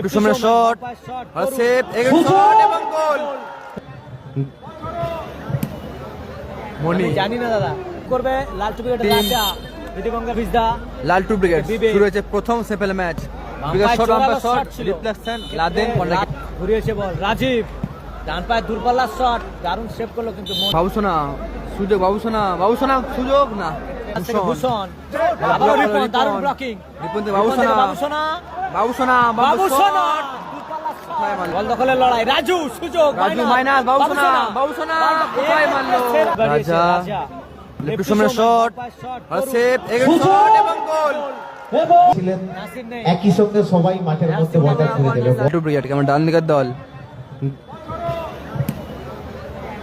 পিছনের শট আর save again shot এবং গোল। মনি জানি না দাদা করবে লাল টুপি রাজা ঋতুগঙ্গা ভিজদা লাল টু ব্রিগেড শুরু হয়েছে প্রথম সেফেল match. Brigade shot bumper shot reflection Laden corner ঘুরিয়েছে বল রাজীব ডান পায়ে দূরপাল্লার শট দারুণ সেভ করলো কিন্তু বাবুসোনা সুযোগ বাবুসোনা সুযোগ না ভূষণ আবারও রিপন দারুণ ব্লকিং রিপন বাবুসোনা বল দখলের লড়াই রাজু সুযোগ রাজু মাইনাস বাবুসোনা কোথায় মারলো রাজা পিছনের শট আর সেভ এগেন শট এবং গোল। ছিলেন একই সঙ্গে সবাই মাঠের মধ্যে বলটা করে দেবে। টু ব্রিগেড কেমন ডান দিকের দল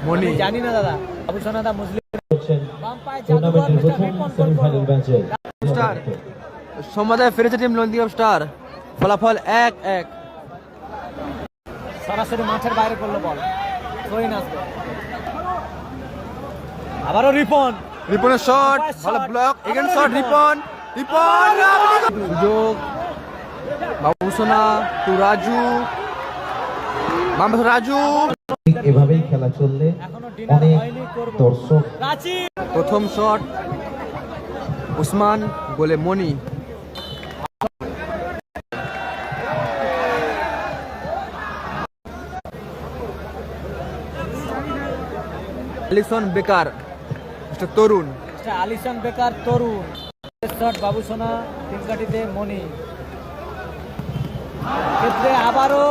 মনি জানি না দাদা বাবুসোনা দা মুসলিম বাম পায়ে টুর্নামেন্টের প্রথম সেমিফাইনাল ম্যাচে স্টার সমাদায় ফিরেছে টিম লন্ডন স্টার ফলাফল 1-1। সরাসরি মাঠের বাইরে করলো বল থ্রোইন আসবে আবারও রিপনের শট ভালো ব্লক এগেন শট রিপন সুযোগ বাবুসোনা টু রাজু এভাবেই খেলা চললে অনেক দর্শক প্রথম শট উসমান গোলে মনি আলিসন বেকার তরুণ আলিশান বেকার তরুণ শট বাবুসোনা তিনকাঠিতে মনি ক্ষেত্রে আবারও